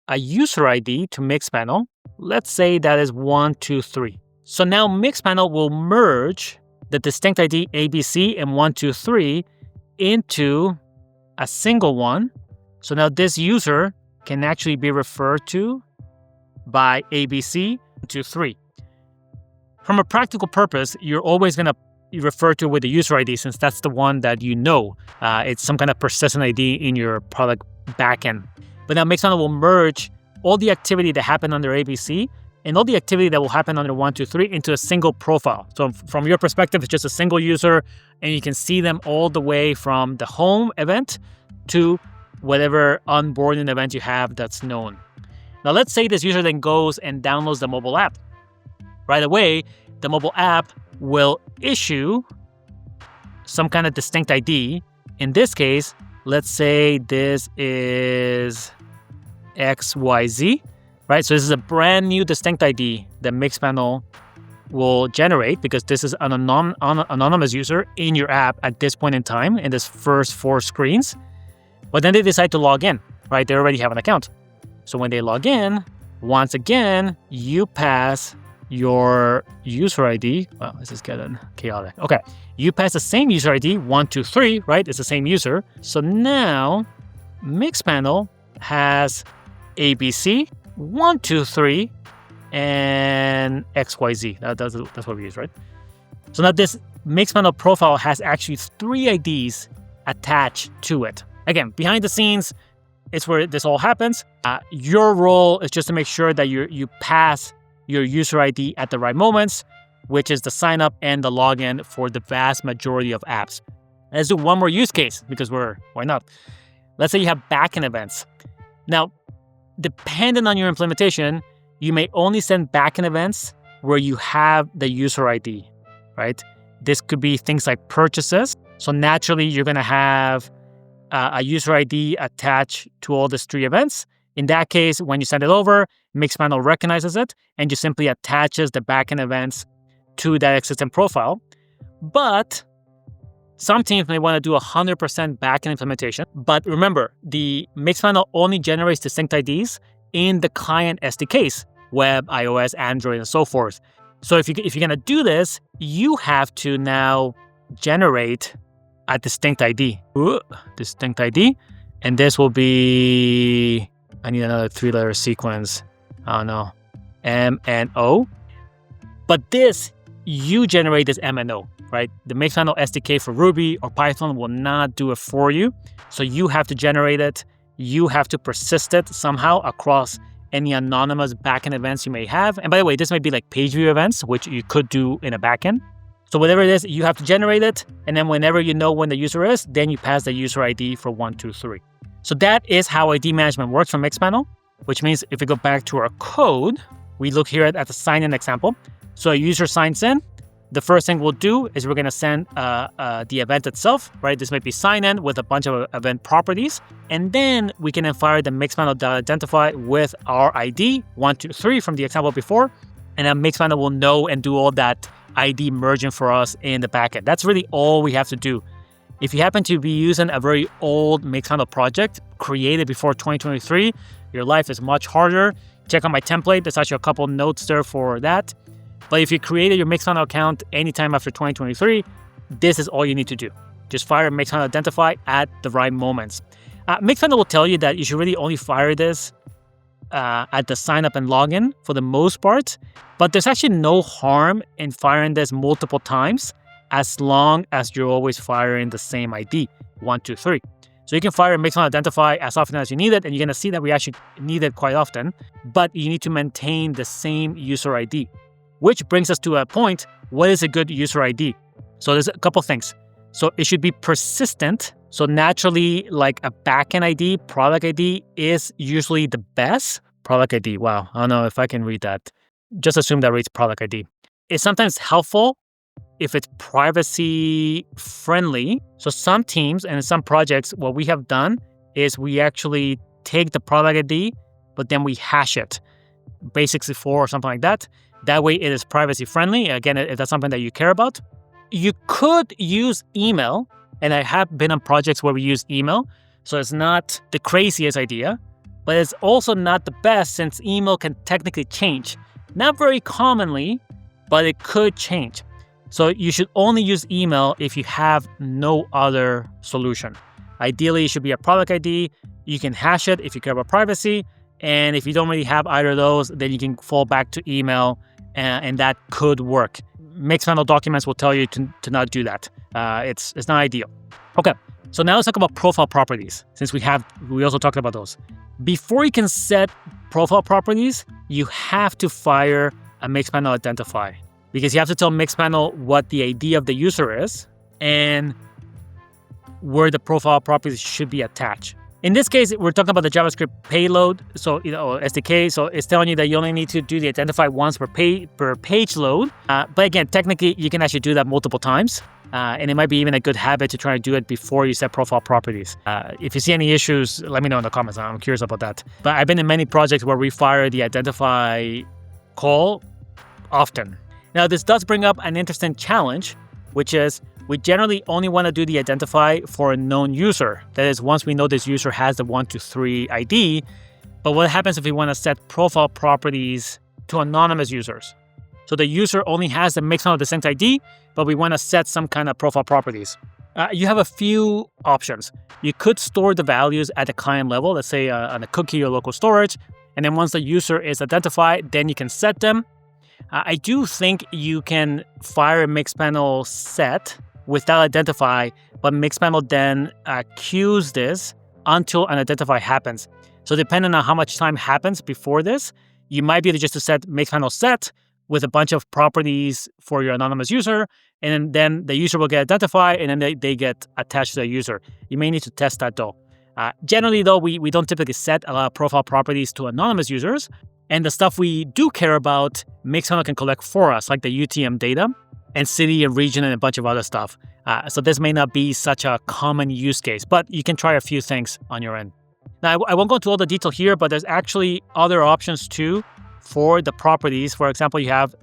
a user ID to Mixpanel. Let's say that is 123. So now Mixpanel will merge the distinct ID ABC and 123 into a single one. So now this user can actually be referred to by ABC 23. From a practical purpose, you're always going to refer to it with the user ID since that's the one that you know. It's some kind of persistent ID in your product backend. But now Mixpanel will merge all the activity that happened under ABC and all the activity that will happen under 123 into a single profile. So from your perspective, it's just a single user, and you can see them all the way from the home event to whatever onboarding event you have that's known. Now, let's say this user then goes and downloads the mobile app. Right away, the mobile app will issue some kind of distinct ID. In this case, let's say this is XYZ, right? So this is a brand new distinct ID that Mixpanel will generate because this is an anonymous user in your app at this point in time in this first 4 screens. But then they decide to log in, right? They already have an account. So when they log in, once again, you pass your user ID. Wow, this is getting chaotic. Okay, you pass the same user ID, 123, right? It's the same user. So now Mixpanel has ABC, 123, and XYZ. That's what we use, right? So now this Mixpanel profile has actually 3 IDs attached to it. Again, behind the scenes, it's where this all happens. Your role is just to make sure that you pass your user ID at the right moments, which is the sign up and the login for the vast majority of apps. Let's do one more use case because why not? Let's say you have backend events. Now, depending on your implementation, you may only send backend events where you have the user ID, right? This could be things like purchases. So naturally, you're going to have a user ID attached to all these 3 events. In that case, when you send it over, Mixpanel recognizes it and just simply attaches the backend events to that existing profile. But some teams may want to do 100% backend implementation. But remember, the Mixpanel only generates distinct IDs in the client SDKs, web, iOS, Android, and so forth. So if you're going to do this, you have to now generate a distinct ID. Distinct ID. And this will be, I need another 3-letter sequence. I don't know, M and O. But this, you generate this M and O, right? The Mixpanel SDK for Ruby or Python will not do it for you. So you have to generate it. You have to persist it somehow across any anonymous backend events you may have. And by the way, this may be like page view events, which you could do in a backend. So whatever it is, you have to generate it. And then whenever you know when the user is, then you pass the user ID for 123. So that is how ID management works from Mixpanel, which means if we go back to our code, we look here at the sign-in example. So a user signs in. The first thing we'll do is we're going to send the event itself, right? This might be sign-in with a bunch of event properties. And then we can then fire the Mixpanel.identify with our ID, 123 from the example before. And then Mixpanel will know and do all that ID merging for us in the backend. That's really all we have to do. If you happen to be using a very old Mixpanel project created before 2023, your life is much harder. Check out my template. There's actually a couple notes there for that. But if you created your Mixpanel account anytime after 2023, this is all you need to do. Just fire Mixpanel Identify at the right moments. Mixpanel will tell you that you should really only fire this at the sign up and login for the most part, but there's actually no harm in firing this multiple times as long as you're always firing the same ID, 1, 2, 3. So you can fire Mixpanel Identify as often as you need it, and you're going to see that we actually need it quite often, but you need to maintain the same user ID, which brings us to a point. What is a good user ID? So there's a couple things. So it should be persistent. So naturally, like a backend ID, product ID is usually the best. Product ID, wow, I don't know if I can read that. Just assume that reads product ID. It's sometimes helpful if it's privacy friendly. So some teams and some projects, what we have done is we actually take the product ID, but then we hash it, base64 or something like that. That way it is privacy friendly. Again, if that's something that you care about. You could use email, and I have been on projects where we use email, so it's not the craziest idea, but it's also not the best since email can technically change. Not very commonly, but it could change. So you should only use email if you have no other solution. Ideally, it should be a product ID. You can hash it if you care about privacy, and if you don't really have either of those, then you can fall back to email, and that could work. Mixpanel documents will tell you to not do that. It's not ideal. Okay, so now let's talk about profile properties, since we also talked about those. Before you can set profile properties, you have to fire a Mixpanel Identify, because you have to tell Mixpanel what the ID of the user is and where the profile properties should be attached. In this case, we're talking about the JavaScript payload, so SDK. So it's telling you that you only need to do the identify once per page load. But again, technically, you can actually do that multiple times, and it might be even a good habit to try to do it before you set profile properties. If you see any issues, let me know in the comments. I'm curious about that. But I've been in many projects where we fire the identify call often. Now, this does bring up an interesting challenge, which is we generally only want to do the identify for a known user. That is, once we know this user has the 1, 2, 3 ID. But what happens if we want to set profile properties to anonymous users? So the user only has the Mixpanel distinct ID, but we want to set some kind of profile properties. You have a few options. You could store the values at the client level, let's say on a cookie or local storage. And then once the user is identified, then you can set them. I do think you can fire a Mixpanel set without identify, but Mixpanel then queues this until an identify happens. So depending on how much time happens before this, you might be able just to set Mixpanel set with a bunch of properties for your anonymous user, and then the user will get identified, and then they get attached to the user. You may need to test that though. Generally though, we don't typically set a lot of profile properties to anonymous users, and the stuff we do care about, Mixpanel can collect for us, like the UTM data, and city and region and a bunch of other stuff. So this may not be such a common use case, but you can try a few things on your end. Now, I won't go into all the detail here, but there's actually other options too for the properties. For example, you have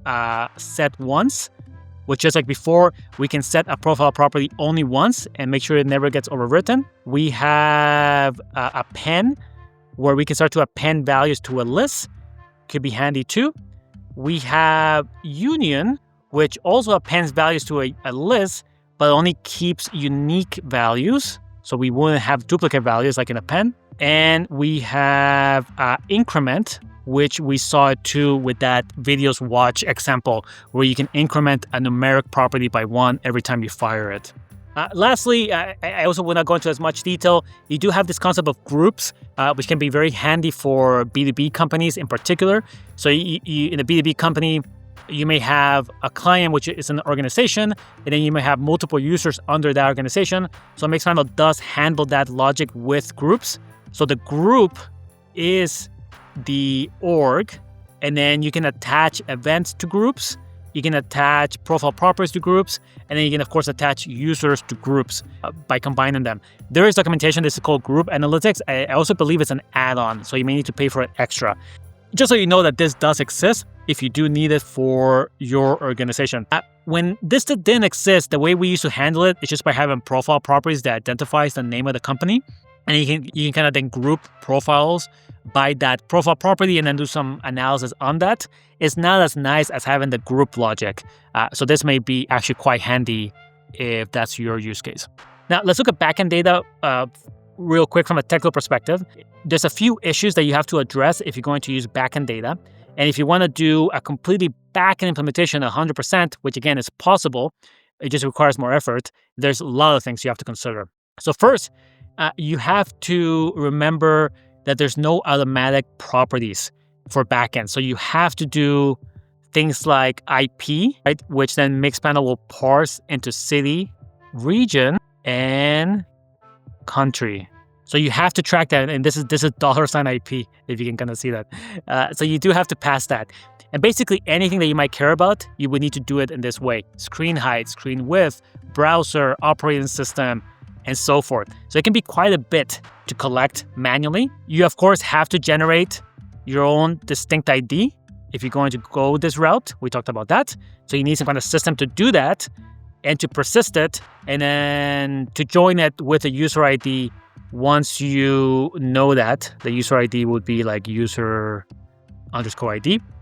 set once, which is like before, we can set a profile property only once and make sure it never gets overwritten. We have append, where we can start to append values to a list. Could be handy too. We have union, which also appends values to a list, but only keeps unique values. So we wouldn't have duplicate values like in append. And we have increment, which we saw it too with that videos watch example, where you can increment a numeric property by 1 every time you fire it. Lastly, I also will not go into as much detail. You do have this concept of groups, which can be very handy for B2B companies in particular. So you in a B2B company, you may have a client, which is an organization, and then you may have multiple users under that organization. So Mixpanel does handle that logic with groups. So the group is the org, and then you can attach events to groups. You can attach profile properties to groups, and then you can, of course, attach users to groups by combining them. There is documentation. This is called Group Analytics. I also believe it's an add-on, so you may need to pay for it extra. Just so you know that this does exist if you do need it for your organization. When this didn't exist, the way we used to handle it is just by having profile properties that identifies the name of the company. And you can kind of then group profiles by that profile property and then do some analysis on that. It's not as nice as having the group logic. So this may be actually quite handy if that's your use case. Now, let's look at backend data real quick from a technical perspective. There's a few issues that you have to address if you're going to use backend data. And if you want to do a completely backend implementation 100%, which again is possible, it just requires more effort, there's a lot of things you have to consider. So first, you have to remember that there's no automatic properties for backend. So you have to do things like IP, right, which then Mixpanel will parse into city, region, and country. So you have to track that, and this is $IP, if you can kind of see that. So you do have to pass that. And basically anything that you might care about, you would need to do it in this way. Screen height, screen width, browser, operating system, and so forth. So it can be quite a bit to collect manually. You, of course, have to generate your own distinct ID if you're going to go this route. We talked about that. So you need some kind of system to do that and to persist it, and then to join it with a user ID. Once you know that, the user ID would be like user_ID.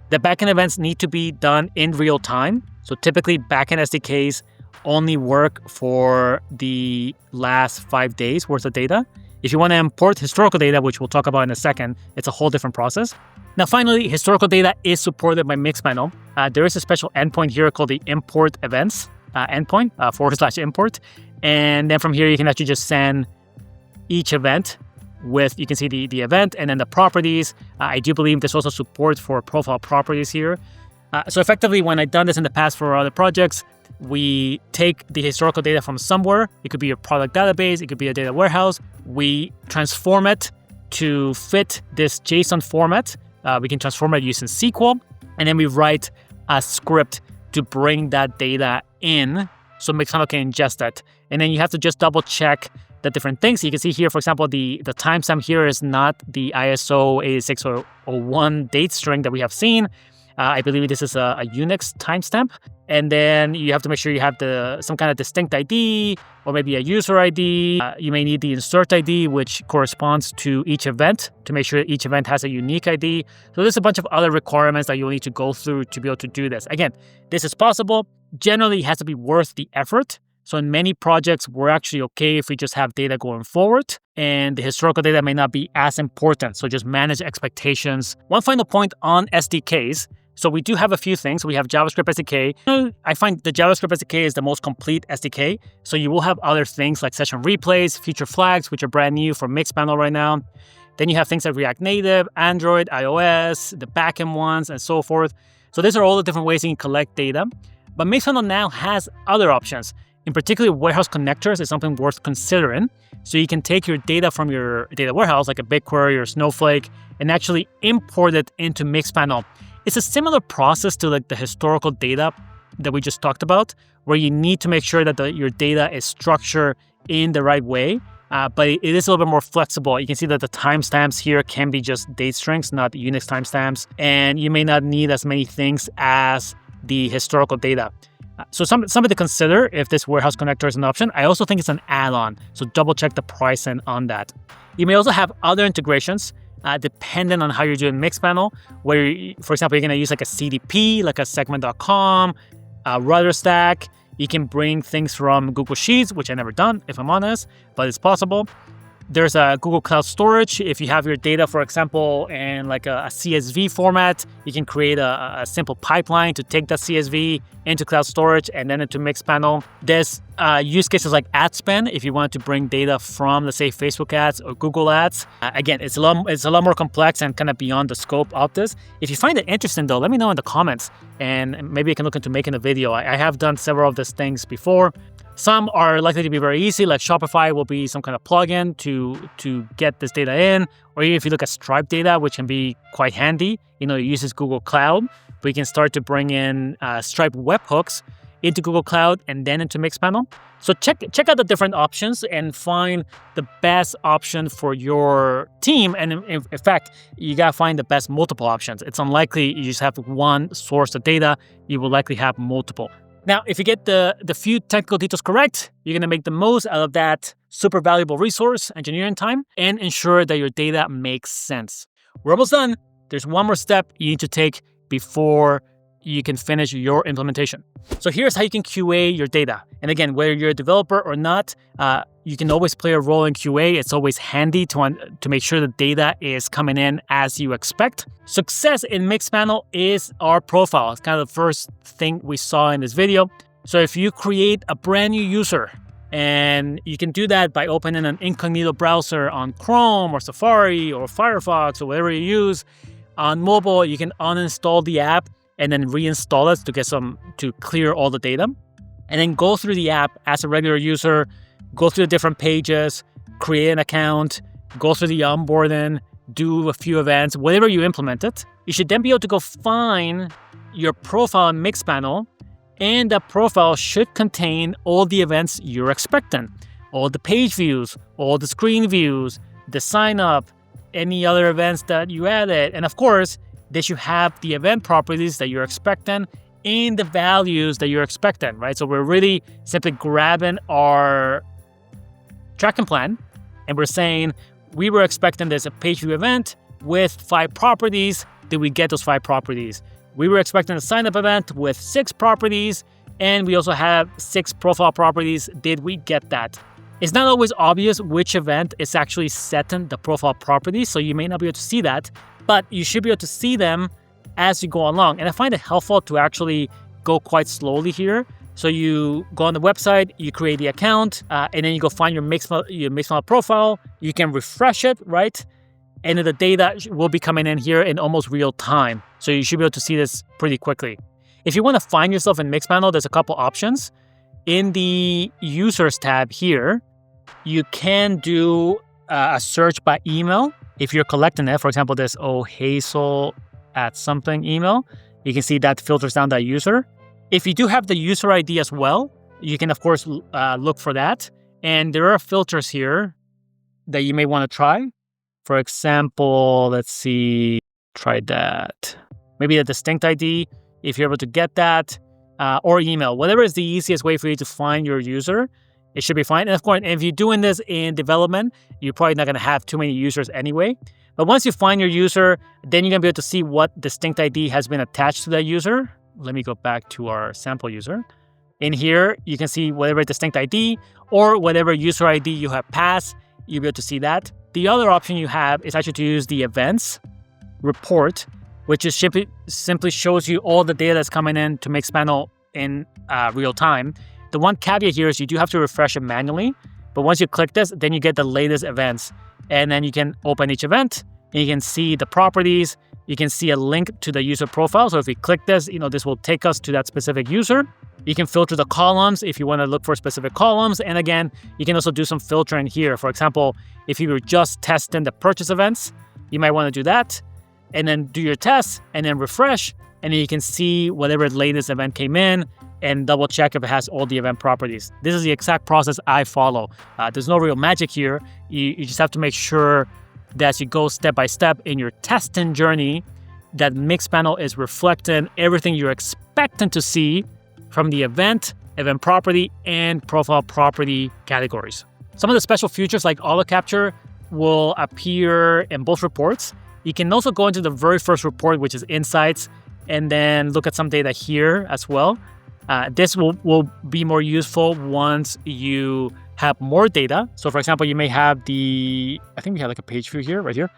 The backend events need to be done in real time. So typically backend SDKs only work for the last 5 days worth of data. If you want to import historical data, which we'll talk about in a second, it's a whole different process. Now, finally, historical data is supported by Mixpanel. There is a special endpoint here called the import events endpoint, /import. And then from here, you can actually just send each event with, you can see the event and then the properties. I do believe there's also support for profile properties here. So effectively, when I've done this in the past for other projects, we take the historical data from somewhere. It could be a product database. It could be a data warehouse. We transform it to fit this JSON format. We can transform it using SQL. And then we write a script to bring that data in so Mixpanel can ingest that. And then you have to just double check the different things. You can see here, for example, the timestamp here is not the ISO 8601 date string that we have seen. I believe this is a Unix timestamp. And then you have to make sure you have some kind of distinct ID or maybe a user ID. You may need the insert ID, which corresponds to each event to make sure each event has a unique ID. So there's a bunch of other requirements that you'll need to go through to be able to do this. Again, this is possible. Generally, it has to be worth the effort. So in many projects, we're actually okay if we just have data going forward, and the historical data may not be as important. So just manage expectations. One final point on SDKs. So we do have a few things. We have JavaScript SDK. I find the JavaScript SDK is the most complete SDK. So you will have other things like session replays, feature flags, which are brand new for Mixpanel right now. Then you have things like React Native, Android, iOS, the backend ones, and so forth. So these are all the different ways you can collect data. But Mixpanel now has other options. In particular, warehouse connectors is something worth considering. So you can take your data from your data warehouse, like a BigQuery or Snowflake, and actually import it into Mixpanel. It's a similar process to like the historical data that we just talked about, where you need to make sure that your data is structured in the right way. But it is a little bit more flexible. You can see that the timestamps here can be just date strings, not Unix timestamps. And you may not need as many things as the historical data. So something to consider if this warehouse connector is an option. I also think it's an add-on, so double check the pricing on that. You may also have other integrations dependent on how you're doing Mixpanel, where, for example, you're going to use like a CDP, like a segment.com, RudderStack. You can bring things from Google Sheets, which I've never done, if I'm honest, but it's possible. There's a Google Cloud Storage. If you have your data, for example, in like a CSV format, you can create a simple pipeline to take that CSV into Cloud Storage and then into Mixpanel. There's use cases like ad spend if you want to bring data from, let's say, Facebook ads or Google ads. Again, it's a lot more complex and kind of beyond the scope of this. If you find it interesting, though, let me know in the comments, and maybe I can look into making a video. I have done several of these things before. Some are likely to be very easy, like Shopify will be some kind of plugin to get this data in. Or even if you look at Stripe data, which can be quite handy, it uses Google Cloud, but you can start to bring in Stripe webhooks into Google Cloud and then into Mixpanel. So check out the different options and find the best option for your team. And in fact, you gotta find the best multiple options. It's unlikely you just have one source of data. You will likely have multiple. Now, if you get the few technical details correct, you're going to make the most out of that super valuable resource, engineering time, and ensure that your data makes sense. We're almost done. There's one more step you need to take before you can finish your implementation. So here's how you can QA your data. And again, whether you're a developer or not, you can always play a role in QA. It's always handy to make sure the data is coming in as you expect. Success in Mixpanel is our profile. It's kind of the first thing we saw in this video. So if you create a brand new user, and you can do that by opening an incognito browser on Chrome or Safari or Firefox or whatever you use. On mobile, you can uninstall the app and then reinstall it to clear all the data. And then go through the app as a regular user, go through the different pages, create an account, go through the onboarding, do a few events, whatever you implemented. You should then be able to go find your profile in Mixpanel, and that profile should contain all the events you're expecting. All the page views, all the screen views, the sign up, any other events that you added. And of course, they should have the event properties that you're expecting and the values that you're expecting, right? So we're really simply grabbing our tracking plan and we're saying we were expecting this a page view event with 5 properties. Did we get those 5 properties? We were expecting a sign up event with 6 properties, and we also have 6 profile properties. Did we get that? It's not always obvious which event is actually setting the profile properties, so you may not be able to see that, but you should be able to see them as you go along. And I find it helpful to actually go quite slowly here. So you go on the website, you create the account, and then you go find your Mixpanel profile. You can refresh it, right? And then the data will be coming in here in almost real time. So you should be able to see this pretty quickly. If you want to find yourself in Mixpanel, there's a couple options. In the Users tab here, you can do a search by email. If you're collecting it, for example, this Hazel at something email, you can see that filters down that user. If you do have the user ID as well, you can, of course, look for that. And there are filters here that you may want to try. For example, let's see, try that. Maybe a distinct ID, if you're able to get that, or email. Whatever is the easiest way for you to find your user, it should be fine. And of course, if you're doing this in development, you're probably not going to have too many users anyway. But once you find your user, then you're going to be able to see what distinct ID has been attached to that user. Let me go back to our sample user. In here, you can see whatever distinct ID or whatever user ID you have passed, you'll be able to see that. The other option you have is actually to use the events report, which is simply shows you all the data that's coming in to Mixpanel in real time. The one caveat here is you do have to refresh it manually, but once you click this, then you get the latest events. And then you can open each event, and you can see the properties. You can see a link to the user profile. So if we click this, this will take us to that specific user. You can filter the columns if you want to look for specific columns. And again, you can also do some filtering here. For example, if you were just testing the purchase events, you might want to do that and then do your tests and then refresh. And then you can see whatever latest event came in and double check if it has all the event properties. This is the exact process I follow. There's no real magic here. You just have to make sure that as you go step by step in your testing journey, that Mixpanel is reflecting everything you're expecting to see from the event property, and profile property categories. Some of the special features like auto capture will appear in both reports. You can also go into the very first report, which is Insights, and then look at some data here as well. This will be more useful once you have more data. So for example, you may have I think we have like a page view here, right here.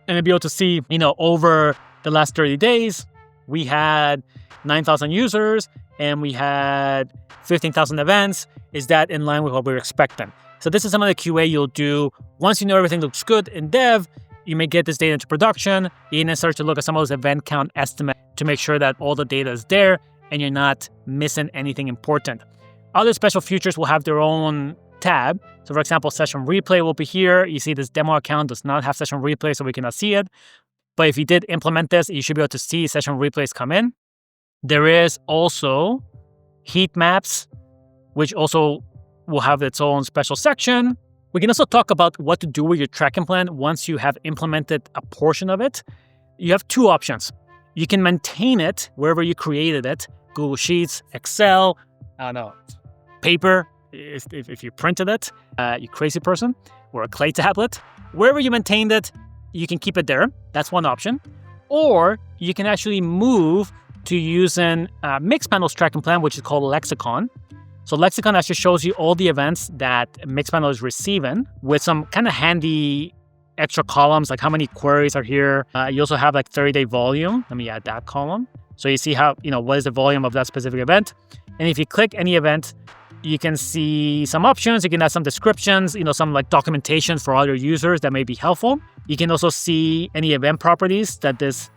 And you'll be able to see, over the last 30 days, we had 9,000 users and we had 15,000 events. Is that in line with what we were expecting? So this is some of the QA you'll do. Once you know everything looks good in dev, you may get this data into production. You can start to look at some of those event count estimates to make sure that all the data is there and you're not missing anything important. Other special features will have their own tab. So for example, session replay will be here. You see this demo account does not have session replay, so we cannot see it. But if you did implement this, you should be able to see session replays come in. There is also heat maps, which also will have its own special section. We can also talk about what to do with your tracking plan once you have implemented a portion of it. You have 2 options. You can maintain it wherever you created it, Google Sheets, Excel, paper, if you printed it, you crazy person, or a clay tablet. Wherever you maintained it, you can keep it there. That's one option. Or you can actually move to using Mixpanel's tracking plan, which is called Lexicon. So Lexicon actually shows you all the events that Mixpanel is receiving with some kind of handy extra columns, like how many queries are here. You also have like 30-day volume. Let me add that column. So you see how, what is the volume of that specific event. And if you click any event, you can see some options. You can add some descriptions, some like documentation for other users that may be helpful. You can also see any event properties that this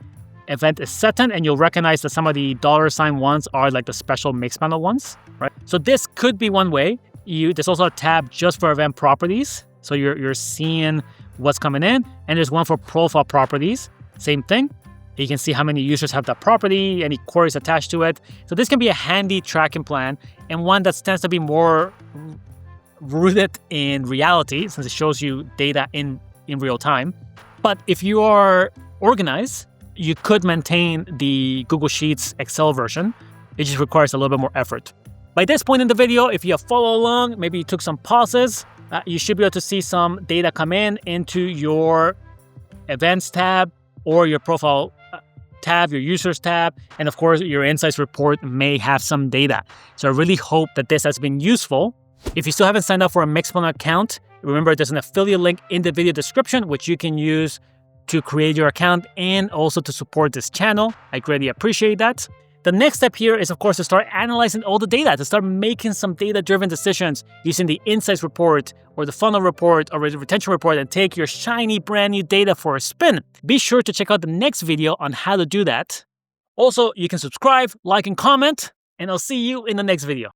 event is set in, and you'll recognize that some of the $ ones are like the special Mixpanel ones, right? So this could be one way. There's also a tab just for event properties. So you're seeing what's coming in, and there's one for profile properties. Same thing. You can see how many users have that property, any queries attached to it. So this can be a handy tracking plan, and one that tends to be more rooted in reality, since it shows you data in real time. But if you are organized, you could maintain the Google Sheets Excel version. It just requires a little bit more effort. By this point in the video, if you have followed along, maybe you took some pauses, you should be able to see some data come into your Events tab or your Profile tab, your Users tab, and of course, your Insights report may have some data. So I really hope that this has been useful. If you still haven't signed up for a Mixpanel account, remember there's an affiliate link in the video description, which you can use to create your account and also to support this channel. I greatly appreciate that. The next step here is, of course, to start analyzing all the data, to start making some data-driven decisions using the Insights report or the Funnel report or the Retention report, and take your shiny brand new data for a spin. Be sure to check out the next video on how to do that. Also, you can subscribe, like, and comment, and I'll see you in the next video.